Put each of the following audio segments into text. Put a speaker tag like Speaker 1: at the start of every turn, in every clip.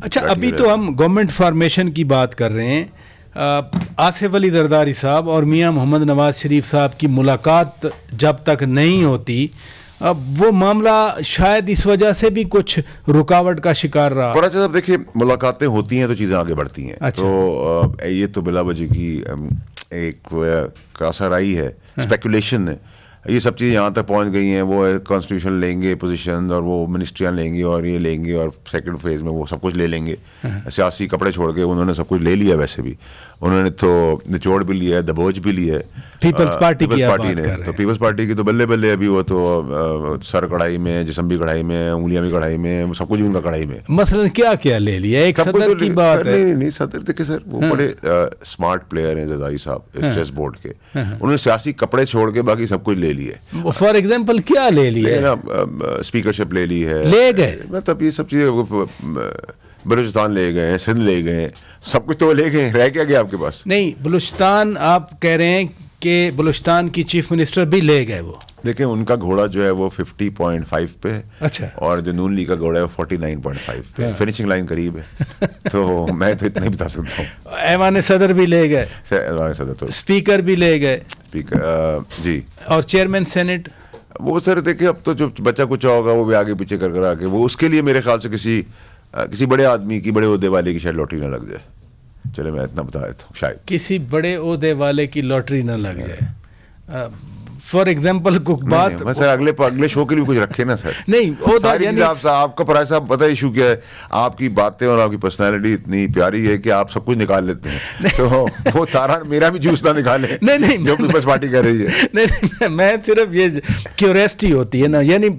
Speaker 1: अच्छा, अभी तो हम गवर्नमेंट फॉर्मेशन की बात कर रहे हैं। आसिफ अली जरदारी साहब और मियां मोहम्मद नवाज शरीफ साहब की मुलाकात जब तक नहीं होती, अब वो मामला शायद इस वजह से भी कुछ रुकावट का शिकार रहा।
Speaker 2: पर अच्छा साहब देखिए, मुलाकातें होती हैं तो चीज़ें आगे बढ़ती हैं।
Speaker 1: अच्छा।
Speaker 2: तो ये तो बिला वजह की एक असर आई है, स्पेकुलेशन है। ये सब चीज़ें यहाँ तक पहुँच गई हैं, वो कॉन्स्टिट्यूशन लेंगे पोजीशन, और वो मिनिस्ट्रियाँ लेंगी और ये लेंगे, और सेकंड फेज में वो सब कुछ ले लेंगे। सियासी कपड़े छोड़ के उन्होंने सब कुछ ले लिया। वैसे भी उन्होंने तो निचोड़ भी लिया है, दबोच भी लिया है
Speaker 1: पीपल्स पार्टी की बात
Speaker 2: ने।
Speaker 1: कर रहे
Speaker 2: तो
Speaker 1: हैं।
Speaker 2: पीपल्स पार्टी की तो बल्ले बल्ले, अभी वो तो सर कढ़ाई में, जिस्म भी कढ़ाई में, उंगलियां भी कढ़ाई में, सब कुछ उनका कढ़ाई में।
Speaker 1: मसलन क्या क्या ले लिया? एक सदर की बात है।
Speaker 2: नहीं सदर देखिए सर, वो बड़े स्मार्ट प्लेयर हैं जरदारी साहब इस चेस बोर्ड के। उन्होंने सियासी कपड़े छोड़ के बाकी सब कुछ ले लिए।
Speaker 1: फॉर एग्जाम्पल क्या ले लिया?
Speaker 2: स्पीकरशिप ले ली है,
Speaker 1: ले गए,
Speaker 2: मतलब ये सब चीजें। बलूचिस्तान ले गए, सिंध ले गए, सब कुछ तो ले गए, रह क्या गया आपके पास?
Speaker 1: नहीं, बलूचिस्तान आप कह रहे हैं कि बलूचिस्तान की चीफ मिनिस्टर भी ले गए वो?
Speaker 2: देखिए, उनका घोड़ा जो है वो 50.5 पे है।
Speaker 1: अच्छा।
Speaker 2: और जो नून लीग का घोड़ा है वो 49.5 पे। फिनिशिंग लाइन करीब है। तो मैं तो इतना ही बता सकता हूँ।
Speaker 1: ऐवान सदर भी ले गए,
Speaker 2: सदर तो
Speaker 1: स्पीकर भी ले गए,
Speaker 2: स्पीकर जी,
Speaker 1: और चेयरमैन सेनेट।
Speaker 2: वो सर देखिए, अब तो जो बच्चा कुछ होगा वो भी आगे पीछे कर आके, वो उसके लिए मेरे ख्याल से किसी बड़े आदमी की, बड़े ओहदे वाले की शायद लॉटरी ना लग जाए। चले मैं इतना बता देता हूँ, शायद
Speaker 1: किसी बड़े ओहदे वाले की लॉटरी ना लग जाए। फॉर एग्जाम्पल कुछ बात
Speaker 2: सर, अगले शो के लिए कुछ रखे ना सर।
Speaker 1: नहीं,
Speaker 2: सारी चीज़ आपका पराय साहब पता इशू क्या है, आपकी बातें और आपकी पर्सनालिटी इतनी प्यारी है कि आप सब कुछ निकाल लेते हैं। तो वो सारा मेरा भी जूस ना निकाले।
Speaker 1: नहीं,
Speaker 2: जो पीपल्स पार्टी कर रही है।
Speaker 1: नहीं, मैं सिर्फ ये क्यूरियोसिटी होती है ना, यानी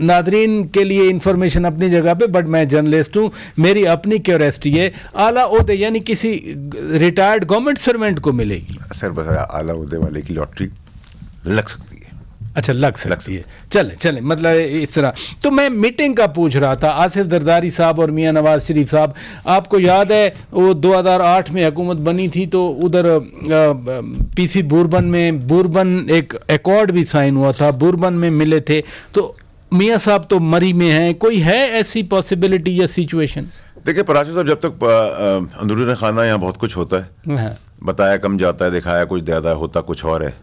Speaker 1: नादरीन के लिए इंफॉर्मेशन अपनी जगह पे, बट मैं जर्नलिस्ट हूँ, मेरी अपनी क्यूरियोसिटी है। आला ओहदे यानी किसी रिटायर्ड गवर्नमेंट सर्वेंट को मिलेगी?
Speaker 2: सर बस आला ओहदे वाले की लॉटरी लग सकती है।
Speaker 1: अच्छा, लग सकती है। चले मतलब इस तरह। तो मैं मीटिंग का पूछ रहा था, आसिफ जरदारी साहब और मियां नवाज शरीफ साहब, आपको याद है वो 2008 में हुकूमत बनी थी तो उधर पीसी बुरबन एक एकॉर्ड भी साइन हुआ था, बुरबन में मिले थे। तो मियां साहब तो मरी में हैं, कोई है ऐसी पॉसिबिलिटी या सिचुएशन?
Speaker 2: देखिए पराशर साहब, जब तक अंदरूनी खाना यहाँ बहुत कुछ होता है, बताया कम जाता है, दिखाया कुछ ज़्यादा, होता कुछ और है।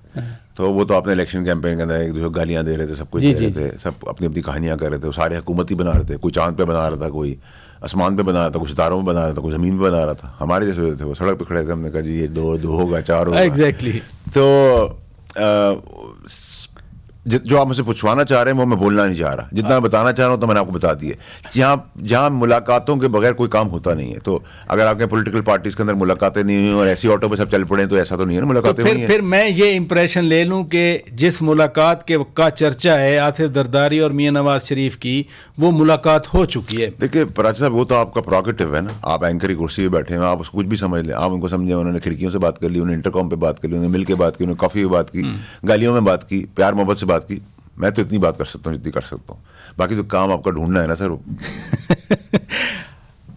Speaker 2: तो वो तो आपने इलेक्शन कैंपेन के अंदर एक दूसरे गालियाँ दे रहे थे, सब कुछ दे रहे थे, सब अपनी अपनी कहानियाँ कर रहे थे, सारे हुकूमत ही बना रहे थे। कोई चांद पे बना रहा था, कोई आसमान पे बना रहा था, कुछ सितारों में बना रहा था, कोई ज़मीन पे बना रहा था। हमारे जैसे थे, वो सड़क पे खड़े थे, हमने कहा जी ये दो होगा, 4 होगा।
Speaker 1: एग्जैक्टली।
Speaker 2: तो जो आप मुझसे पूछवाना चाह रहे हैं वो मैं बोलना नहीं चाह रहा, जितना मैं बताना चाह रहा हूँ तो मैंने आपको बता दिया। जहाँ मुलाकातों के बगैर कोई काम होता नहीं है। तो अगर आपके पॉलिटिकल पार्टीज के अंदर मुलाकातें नहीं हुई और ऐसी ऑटो पे सब चल पड़े तो ऐसा तो नहीं है ना, मुलाकातें हुई हैं।
Speaker 1: फिर मैं ये इंप्रेशन ले लूँ कि जिस मुलाकात का चर्चा है आसिफ जरदारी और मियां नवाज शरीफ की, वो मुलाकात हो चुकी है।
Speaker 2: देखिए पराशर साहब, वो तो आपका प्रोगेटिव है ना, आप एंकर की कुर्सी पे बैठे हैं, आप उसको कुछ भी समझ लें। आप उनको समझे, उन्होंने खिड़कियों से बात कर ली, उन्होंने इंटरकॉम पे बात कर ली, उन्होंने मिल के बात की, उन्होंने कॉफ़ी पे बात की, गालियों में बात की, प्यार मोहब्बत से बात की। मैं तो इतनी बात कर सकता हूँ जितनी कर सकता हूँ, बाकी तो काम आपका ढूंढना है ना सर।